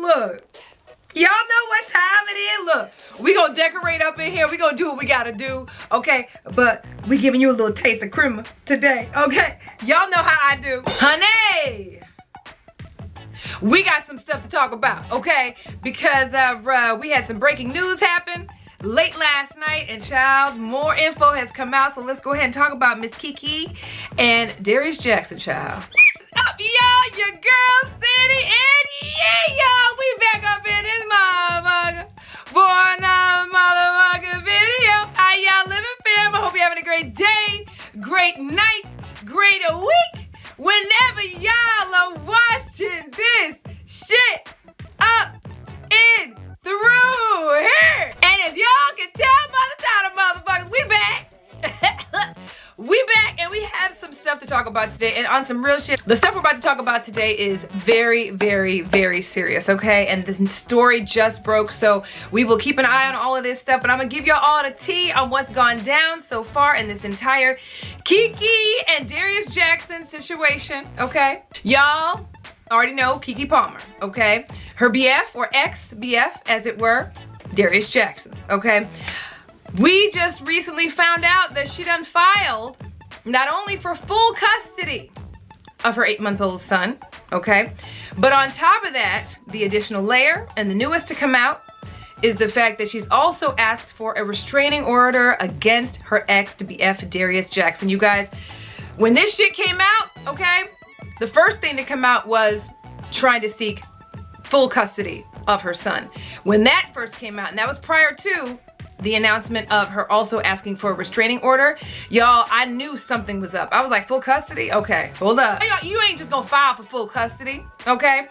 Look. Y'all know what time it is. Look, we gonna decorate up in here. We gonna do what we gotta do, okay? But we giving you a little taste of creamer today, okay? Y'all know how I do. Honey, we got some stuff to talk about, okay? Because we had some breaking news happen late last night, and child, more info has come out. So let's go ahead and talk about Miss Keke and Darius Jackson, child. What's up, y'all? Your girl, Sande, and yeah, y'all, we back up in this motherfucker for another motherfucking video. How y'all living, fam? I hope you're having a great day, great night, great week. Whenever y'all are watching this shit up in the room here. And as y'all can tell by the title, motherfuckers, we back. We back, and we have some stuff to talk about today, and on some real shit. The stuff we're about to talk about today is very, very, very serious, okay? And this story just broke, so we will keep an eye on all of this stuff, but I'm gonna give y'all all the tea on what's gone down so far in this entire Keke and Darius Jackson situation, okay? Y'all already know Keke Palmer, okay? Her BF, or ex-BF, as it were, Darius Jackson, okay? We just recently found out that she done filed not only for full custody of her 8-month-old son, okay? But on top of that, the additional layer and the newest to come out is the fact that she's also asked for a restraining order against her ex-BF, Darius Jackson. You guys, when this shit came out, okay, the first thing to come out was trying to seek full custody of her son. When that first came out, and that was prior to the announcement of her also asking for a restraining order, y'all, I knew something was up. I was like, full custody? Okay, hold up. You ain't just gonna file for full custody, okay?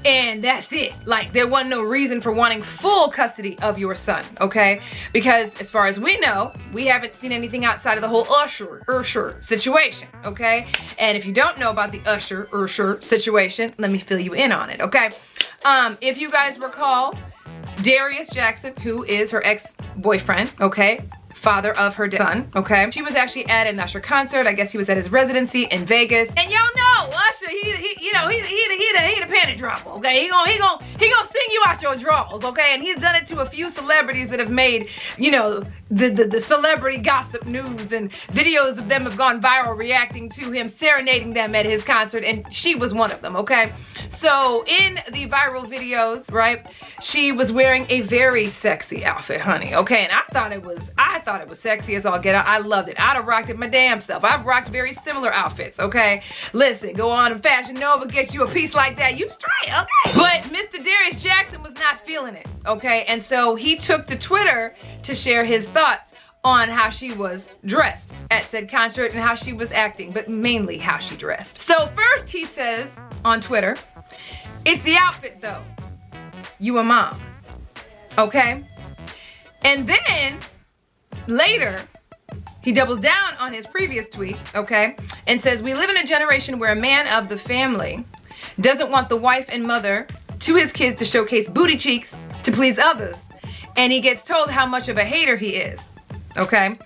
And that's it. Like, there wasn't no reason for wanting full custody of your son, okay? Because as far as we know, we haven't seen anything outside of the whole Usher situation, okay? And if you don't know about the Usher situation, let me fill you in on it, okay? If you guys recall, Darius Jackson, who is her ex-boyfriend, okay, father of her son, okay, she was actually at an Usher concert. I guess he was at his residency in Vegas, and y'all know Usher, he the panty dropper, okay. He gonna sing you out your drawers, okay, and he's done it to a few celebrities that have made, you know, the celebrity gossip news, and videos of them have gone viral reacting to him serenading them at his concert, and she was one of them, okay. So in the viral videos, right, she was wearing a very sexy outfit, honey, okay, and I thought it was sexy as all get out. I loved it. I'd have rocked it my damn self. I've rocked very similar outfits, okay? Listen, go on and Fashion Nova, get you a piece like that, you straight, okay? But Mr. Darius Jackson was not feeling it, okay? And so he took to Twitter to share his thoughts on how she was dressed at said concert and how she was acting, but mainly how she dressed. So first he says on Twitter, it's the outfit though. You a mom, okay? And then later, he doubles down on his previous tweet, okay, and says, we live in a generation where a man of the family doesn't want the wife and mother to his kids to showcase booty cheeks to please others, and he gets told how much of a hater he is, okay?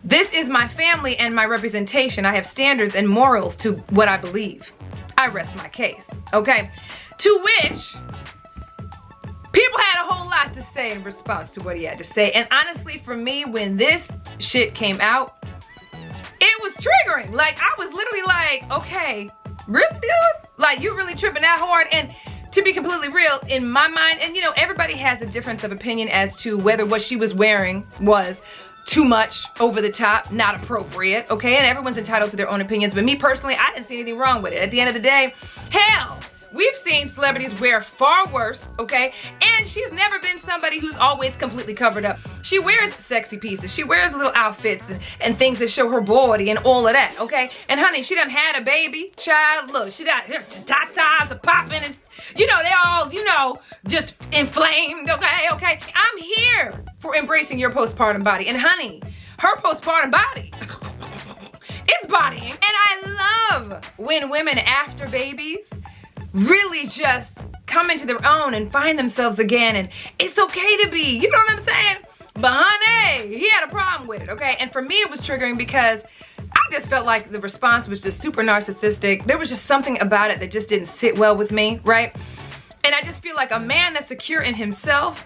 This is my family and my representation. I have standards and morals to what I believe. I rest my case, okay? To which people had a whole lot to say in response to what he had to say. And honestly, for me, when this shit came out, it was triggering. Like, I was literally like, okay, really, dude? Like, you really tripping that hard? And to be completely real, in my mind, and you know, everybody has a difference of opinion as to whether what she was wearing was too much, over the top, not appropriate, okay? And everyone's entitled to their own opinions. But me personally, I didn't see anything wrong with it. At the end of the day, hell, we've seen celebrities wear far worse, okay? And she's never been somebody who's always completely covered up. She wears sexy pieces. She wears little outfits and things that show her body and all of that, okay? And honey, she done had a baby, child. Look, she got tatas are popping and, you know, they all, you know, just inflamed, okay? I'm here for embracing your postpartum body. And honey, her postpartum body is bodying. And I love when women after babies really just come into their own and find themselves again, and it's okay to be, you know what I'm saying? But honey, he had a problem with it, okay? And for me, it was triggering because I just felt like the response was just super narcissistic. There was just something about it that just didn't sit well with me, right? And I just feel like a man that's secure in himself,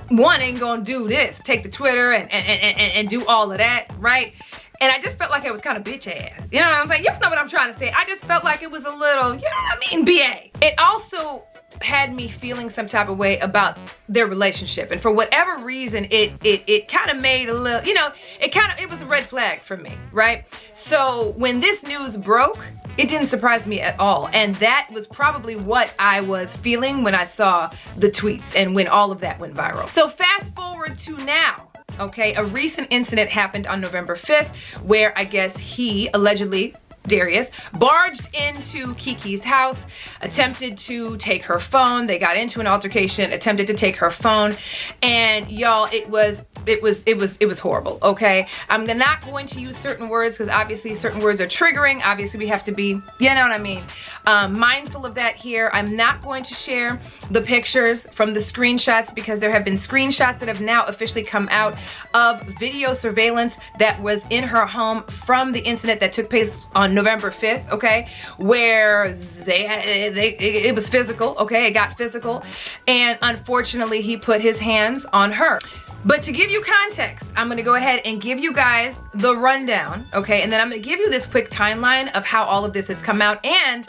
one, ain't gonna do this, take the Twitter and do all of that, right? And I just felt like it was kind of bitch ass. You know what I'm saying? You know what I'm trying to say. I just felt like it was a little, you know what I mean, BA. It also had me feeling some type of way about their relationship. And for whatever reason, it kind of made a little, you know, it was a red flag for me, right? So when this news broke, it didn't surprise me at all. And that was probably what I was feeling when I saw the tweets and when all of that went viral. So fast forward to now. Okay, a recent incident happened on November 5th where I guess he allegedly, Darius, barged into Keke's house, attempted to take her phone. They got into an altercation, attempted to take her phone, and y'all, it was horrible. Okay, I'm not going to use certain words because obviously certain words are triggering. Obviously we have to be, you know what I mean, mindful of that here. I'm not going to share the pictures from the screenshots because there have been screenshots that have now officially come out of video surveillance that was in her home from the incident that took place on November 5th, okay, where it was physical, okay, it got physical, and unfortunately he put his hands on her. But to give you context, I'm gonna go ahead and give you guys the rundown, okay, and then I'm gonna give you this quick timeline of how all of this has come out and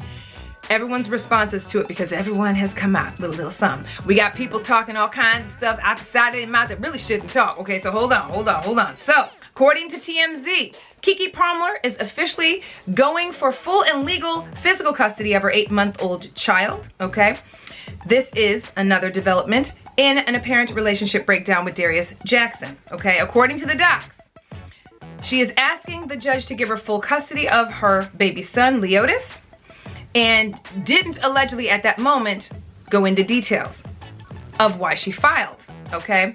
everyone's responses to it, because everyone has come out with a little something. We got people talking all kinds of stuff outside of their mouths that really shouldn't talk, okay, so hold on. So, according to TMZ, Keke Palmer is officially going for full and legal physical custody of her 8-month-old child, okay? This is another development in an apparent relationship breakdown with Darius Jackson, okay? According to the docs, she is asking the judge to give her full custody of her baby son, Leotis, and didn't allegedly at that moment go into details of why she filed, okay?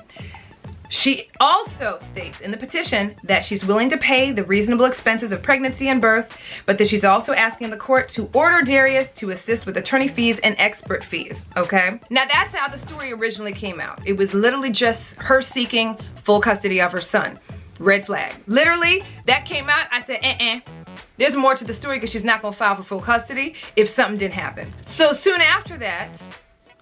She also states in the petition that she's willing to pay the reasonable expenses of pregnancy and birth, but that she's also asking the court to order Darius to assist with attorney fees and expert fees, okay? Now that's how the story originally came out. It was literally just her seeking full custody of her son. Red flag. Literally, that came out, I said, There's more to the story because she's not gonna file for full custody if something didn't happen. So soon after that,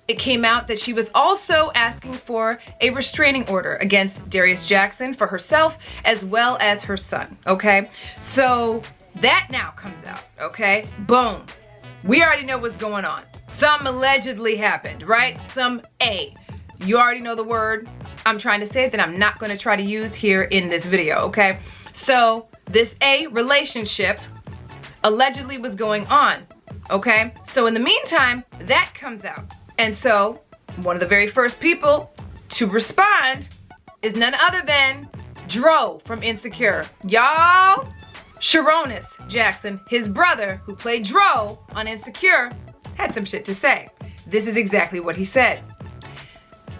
it came out that she was also asking for a restraining order against Darius Jackson for herself as well as her son, okay? So that now comes out, okay? Boom. We already know what's going on. Some allegedly happened, right? You already know the word I'm trying to say that I'm not gonna try to use here in this video, okay? So this relationship allegedly was going on, okay? So in the meantime, that comes out. And so, one of the very first people to respond is none other than Dro from Insecure. Y'all, Sharonis Jackson, his brother who played Dro on Insecure, had some shit to say. This is exactly what he said.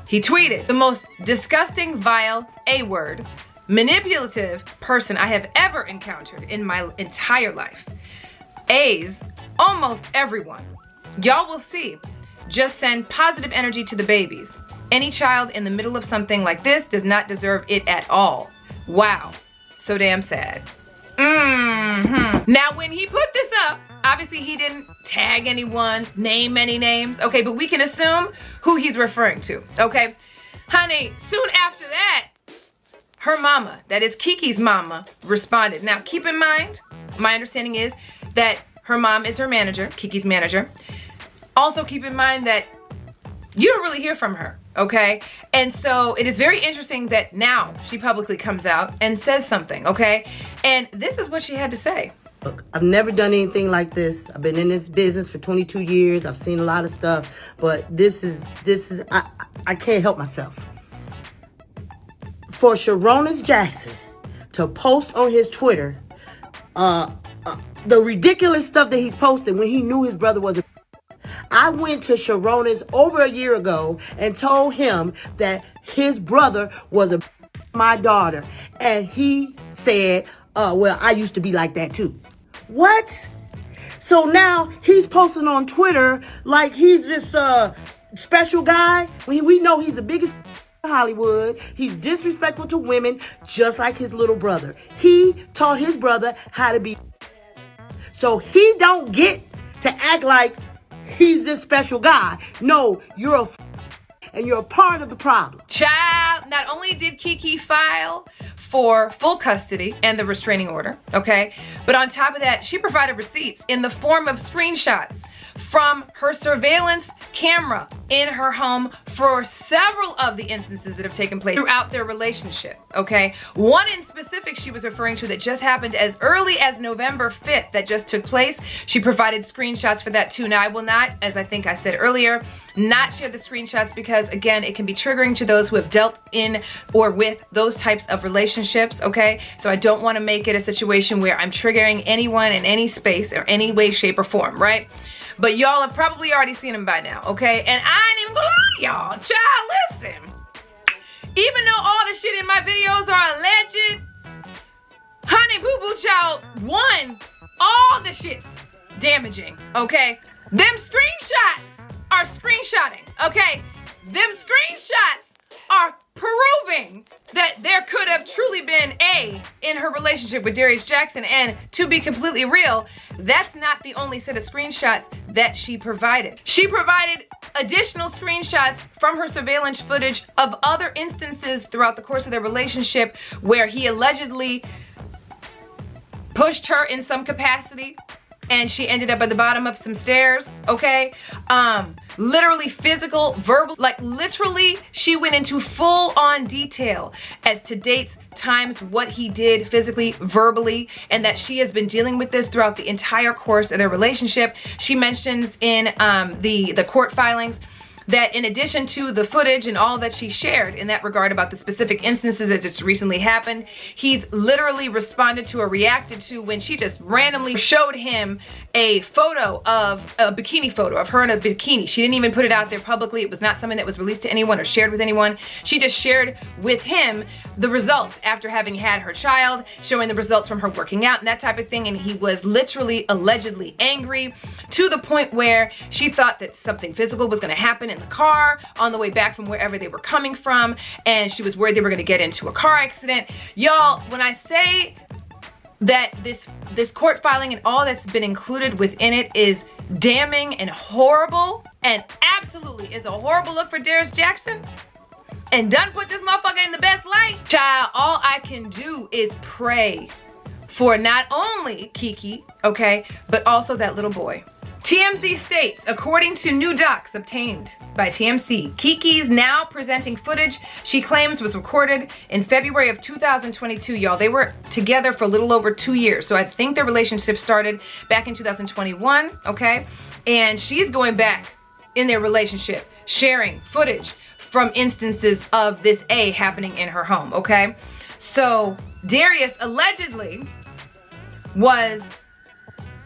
He tweeted, "The most disgusting, vile, A-word, manipulative person I have ever encountered in my entire life. A's, almost everyone. Y'all will see. Just send positive energy to the babies. Any child in the middle of something like this does not deserve it at all. Wow. So damn sad." Now, when he put this up, obviously he didn't tag anyone, name any names, okay, but we can assume who he's referring to, okay? Honey, soon after that, her mama, that is Keke's mama, responded. Now, keep in mind, my understanding is that her mom is her manager, Keke's manager. Also keep in mind that you don't really hear from her, okay? And so it is very interesting that now she publicly comes out and says something, okay? And this is what she had to say. Look, I've never done anything like this. I've been in this business for 22 years. I've seen a lot of stuff, but this is I can't help myself. For Sharonis Jackson to post on his Twitter the ridiculous stuff that he's posted when he knew his brother was a... I went to Sharonis over a year ago and told him that his brother was a my daughter. And he said, well, I used to be like that too. What? So now he's posting on Twitter like he's this special guy when we know he's the biggest in Hollywood. He's disrespectful to women just like his little brother. He taught his brother how to be. So he don't get to act like he's this special guy. No, you're a and you're a part of the problem. Child, not only did Keke file for full custody and the restraining order, okay, but on top of that, she provided receipts in the form of screenshots from her surveillance camera in her home for several of the instances that have taken place throughout their relationship, okay? One in specific she was referring to that just happened as early as November 5th that just took place. She provided screenshots for that too. Now, I will not, as I think I said earlier, not share the screenshots because, again, it can be triggering to those who have dealt in or with those types of relationships, okay? So I don't want to make it a situation where I'm triggering anyone in any space or any way, shape, or form, right? But y'all have probably already seen them by now, okay? And I ain't even gonna lie to y'all. Child, listen. Even though all the shit in my videos are alleged, honey boo boo child, one, all the shit's damaging, okay? Them screenshots are screenshotting, okay? Them screenshots are proving that there could have truly been A in her relationship with Darius Jackson. And to be completely real, that's not the only set of screenshots that she provided. She provided additional screenshots from her surveillance footage of other instances throughout the course of their relationship where he allegedly pushed her in some capacity and she ended up at the bottom of some stairs, okay? Literally physical, verbal, like literally she went into full on detail as to dates, times, what he did physically, verbally, and that she has been dealing with this throughout the entire course of their relationship. She mentions in the court filings that in addition to the footage and all that she shared in that regard about the specific instances that just recently happened, he's literally responded to or reacted to when she just randomly showed him a photo of a bikini photo of her in a bikini. She didn't even put it out there publicly. It was not something that was released to anyone or shared with anyone. She just shared with him the results after having had her child, showing the results from her working out and that type of thing. And he was literally, allegedly angry to the point where she thought that something physical was going to happen in the car on the way back from wherever they were coming from, and she was worried they were going to get into a car accident. Y'all, when I say that this court filing and all that's been included within it is damning and horrible, and absolutely is a horrible look for Darius Jackson, and done put this motherfucker in the best light, child, all I can do is pray for not only Keke, okay, but also that little boy. TMZ states, according to new docs obtained by TMZ, Keke's now presenting footage she claims was recorded in February of 2022. Y'all, they were together for a little over 2 years. So I think their relationship started back in 2021, okay? And she's going back in their relationship, sharing footage from instances of this A happening in her home, okay? So Darius allegedly was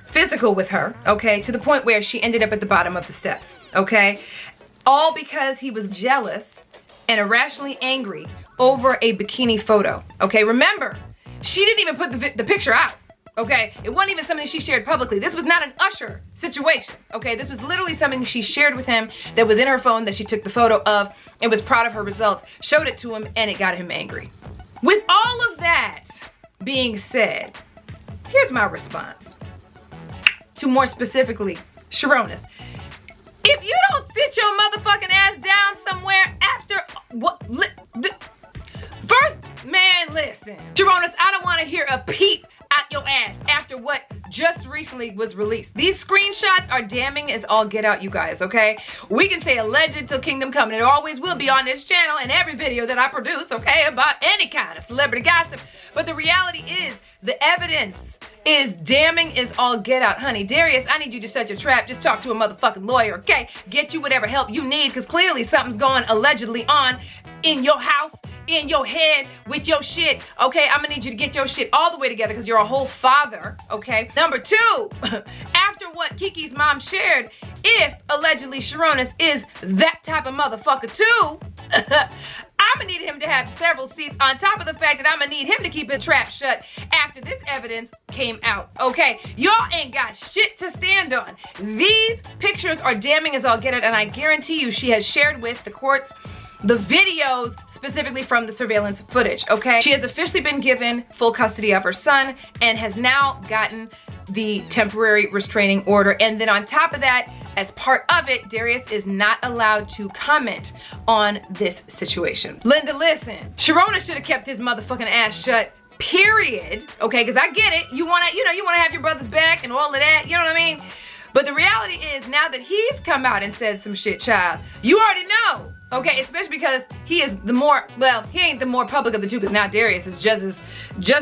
physical with her, okay, to the point where she ended up at the bottom of the steps, okay? All because he was jealous and irrationally angry over a bikini photo, okay? Remember, she didn't even put the picture out, okay? It wasn't even something she shared publicly. This was not an Usher situation, okay? This was literally something she shared with him that was in her phone that she took the photo of and was proud of her results, showed it to him, and it got him angry. With all of that being said, here's my response to, more specifically, Sharonis. If you don't sit your motherfucking ass down somewhere after what? First, man, listen. Sharonis, I don't want to hear a peep out your ass after what just recently was released. These screenshots are damning as all get out, you guys, okay? We can say alleged till kingdom come, and it always will be on this channel and every video that I produce, okay, about any kind of celebrity gossip. But the reality is, the evidence is damning as all get out. Honey, Darius, I need you to shut your trap. Just talk to a motherfucking lawyer, okay? Get you whatever help you need, because clearly something's going allegedly on in your house, in your head, with your shit, okay? I'm gonna need you to get your shit all the way together because you're a whole father, okay? Number two, after what Keke's mom shared, if allegedly Sharonis is that type of motherfucker too, I'm gonna need him to have several seats on top of the fact that I'm gonna need him to keep his trap shut after this evidence came out, okay? Y'all ain't got shit to stand on. These pictures are damning as all get it, and I guarantee you she has shared with the courts the videos specifically from the surveillance footage, okay? She has officially been given full custody of her son and has now gotten the temporary restraining order. And then on top of that, as part of it, Darius is not allowed to comment on this situation. Linda, listen, Sharona should have kept his motherfucking ass shut, period. Okay, because I get it. You want to have your brother's back and all of that. You know what I mean? But the reality is, now that he's come out and said some shit, child, you already know. Okay, especially because he is the more, well, he ain't the more public of the two, because now Darius is just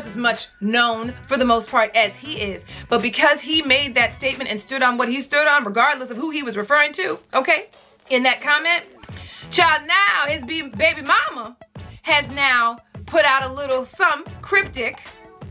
as much known for the most part as he is. But because he made that statement and stood on what he stood on, regardless of who he was referring to, okay, in that comment, child, now his baby mama has now put out a little some cryptic,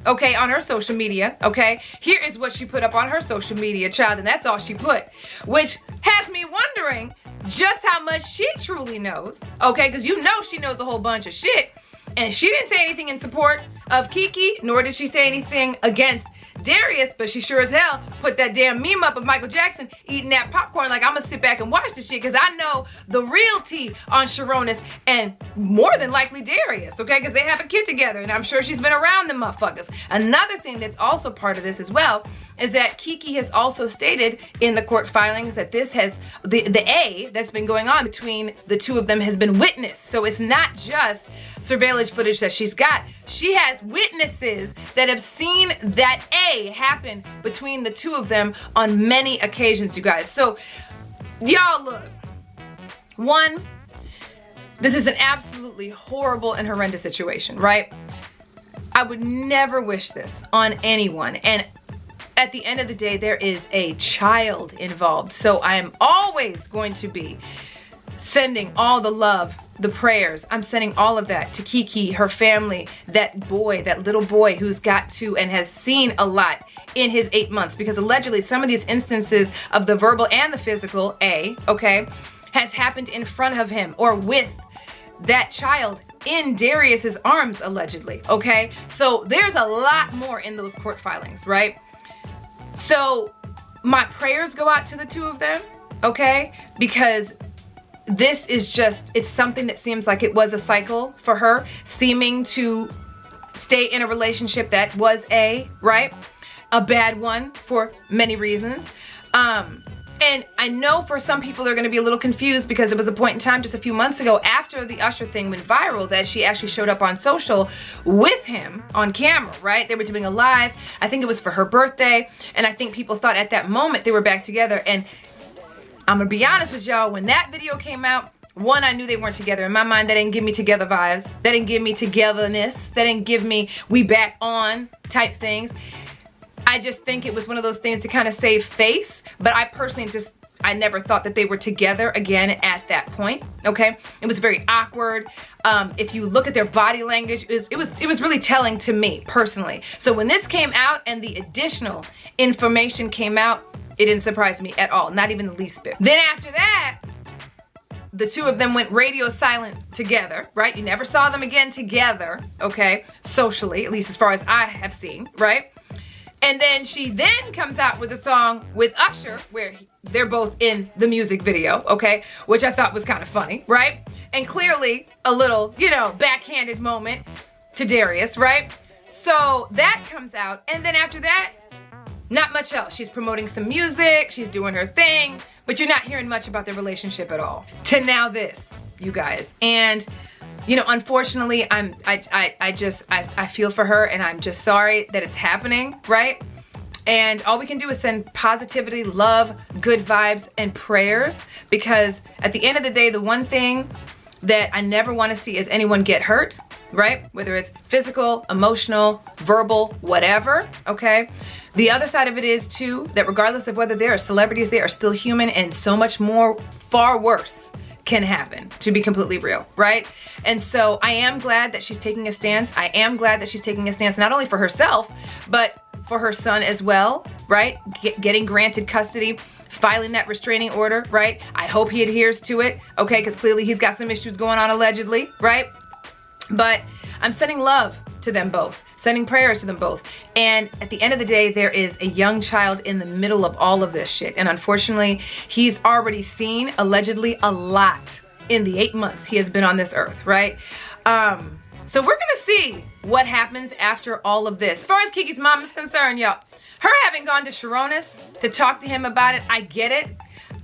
okay, on her social media, okay? Here is what she put up on her social media, child, and that's all she put, which has me wondering just how much she truly knows, okay? Because you know she knows a whole bunch of shit, and she didn't say anything in support of Keke, nor did she say anything against Darius, but she sure as hell put that damn meme up of Michael Jackson eating that popcorn like, I'm gonna sit back and watch this shit because I know the real tea on Sharonis and more than likely Darius, okay? Because they have a kid together and I'm sure she's been around them motherfuckers. Another thing that's also part of this as well is that Keke has also stated in the court filings that this has, the A that's been going on between the two of them has been witnessed. So it's not just surveillance footage that she's got. She has witnesses that have seen that A happen between the two of them on many occasions, you guys. So, y'all look. One, this is an absolutely horrible and horrendous situation, right? I would never wish this on anyone. And at the end of the day, there is a child involved. So I am always going to be sending all the love, the prayers. I'm sending all of that to Keke, her family, that boy, that little boy who's got to and has seen a lot in his 8 months, because allegedly some of these instances of the verbal and the physical, okay, has happened in front of him or with that child in Darius's arms, allegedly, okay? So there's a lot more in those court filings, right? So my prayers go out to the two of them, okay? Because this is just, it's something that seems like it was a cycle for her, seeming to stay in a relationship that was right? A bad one for many reasons. And I know for some people they're gonna be a little confused because there was a point in time just a few months ago after the Usher thing went viral that she actually showed up on social with him on camera, right? They were doing a live, I think it was for her birthday, and I think people thought at that moment they were back together. And I'm gonna be honest with y'all, when that video came out, one, I knew they weren't together. In my mind, that didn't give me together vibes. That didn't give me togetherness. That didn't give me we back on type things. I just think it was one of those things to kind of save face. But I personally I never thought that they were together again at that point, okay? It was very awkward. If you look at their body language, it was really telling to me personally. So when this came out and the additional information came out, it didn't surprise me at all, not even the least bit. Then after that, the two of them went radio silent together, right? You never saw them again together, okay? Socially, at least as far as I have seen, right? And then she then comes out with a song with Usher where they're both in the music video, okay? Which I thought was kind of funny, right? And clearly a little, backhanded moment to Darius, right? So that comes out, and then after that, not much else. She's promoting some music, she's doing her thing, but you're not hearing much about their relationship at all. To now this, you guys. And unfortunately, I feel for her, and I'm just sorry that it's happening, right? And all we can do is send positivity, love, good vibes, and prayers, because at the end of the day, the one thing that I never want to see is anyone get hurt, right? Whether it's physical, emotional, verbal, whatever, okay? The other side of it is too, that regardless of whether there are celebrities, they are still human, and so much more, far worse can happen, to be completely real, right? And so I am glad that she's taking a stance. I am glad that she's taking a stance not only for herself, but for her son as well, right? Getting granted custody, filing that restraining order, right? I hope he adheres to it, okay? Because clearly he's got some issues going on allegedly, right? But I'm sending love to them both, sending prayers to them both. And at the end of the day, there is a young child in the middle of all of this shit. And unfortunately, he's already seen allegedly a lot in the 8 months he has been on this earth, right? So we're gonna see what happens after all of this. As far as Keke's mom is concerned, y'all, her having gone to Sharonis to talk to him about it, I get it.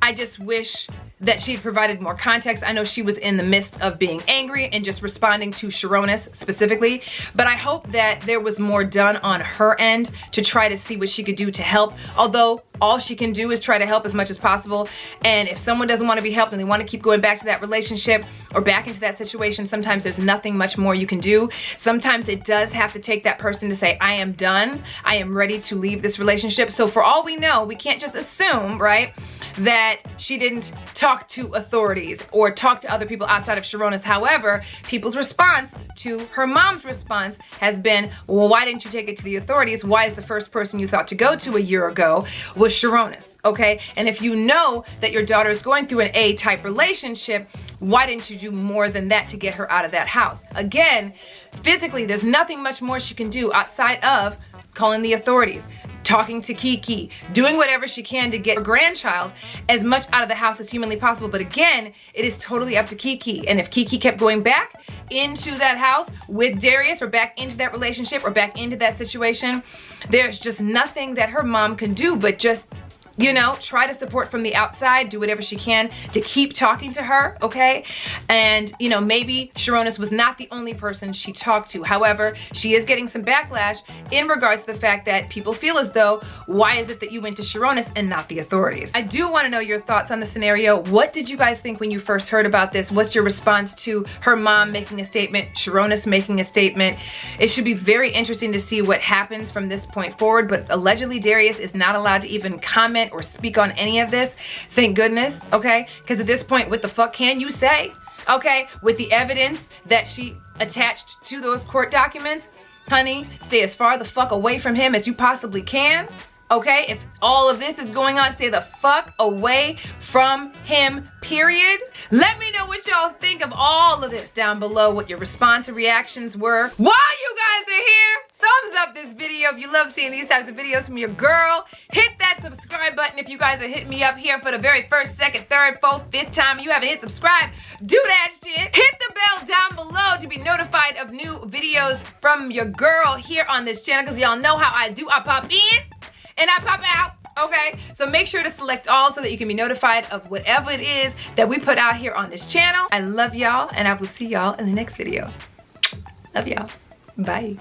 I just wish that she provided more context. I know she was in the midst of being angry and just responding to Sharonis specifically, but I hope that there was more done on her end to try to see what she could do to help, although all she can do is try to help as much as possible. And if someone doesn't want to be helped and they want to keep going back to that relationship or back into that situation, sometimes there's nothing much more you can do. Sometimes it does have to take that person to say, I am done, I am ready to leave this relationship. So for all we know, we can't just assume, right, that she didn't talk to authorities or talk to other people outside of Sharonis. However, people's response to her mom's response has been, well, why didn't you take it to the authorities? Why is the first person you thought to go to a year ago was Sharonis, okay? And if you know that your daughter is going through an A-type relationship, why didn't you do more than that to get her out of that house? Again, physically, there's nothing much more she can do outside of calling the authorities, talking to Keke, doing whatever she can to get her grandchild as much out of the house as humanly possible. But again, it is totally up to Keke. And if Keke kept going back into that house with Darius or back into that relationship or back into that situation, there's just nothing that her mom can do but just, you know, try to support from the outside, do whatever she can to keep talking to her, okay? And, you know, maybe Sharonis was not the only person she talked to. However, she is getting some backlash in regards to the fact that people feel as though, why is it that you went to Sharonis and not the authorities? I do want to know your thoughts on the scenario. What did you guys think when you first heard about this? What's your response to her mom making a statement, Sharonis making a statement? It should be very interesting to see what happens from this point forward, but allegedly Darius is not allowed to even comment or speak on any of this. Thank goodness, okay? Because at this point, what the fuck can you say? Okay, with the evidence that she attached to those court documents, honey, stay as far the fuck away from him as you possibly can. Okay, if all of this is going on, stay the fuck away from him, period. Let me know what y'all think of all of this down below, what your response and reactions were. While you guys are here, thumbs up this video if you love seeing these types of videos from your girl. Hit that subscribe button if you guys are hitting me up here for the very first, second, third, fourth, fifth time and you haven't hit subscribe. Do that shit. Hit the bell down below to be notified of new videos from your girl here on this channel, because y'all know how I do. I pop in and I pop out, okay? So make sure to select all so that you can be notified of whatever it is that we put out here on this channel. I love y'all, and I will see y'all in the next video. Love y'all. Bye.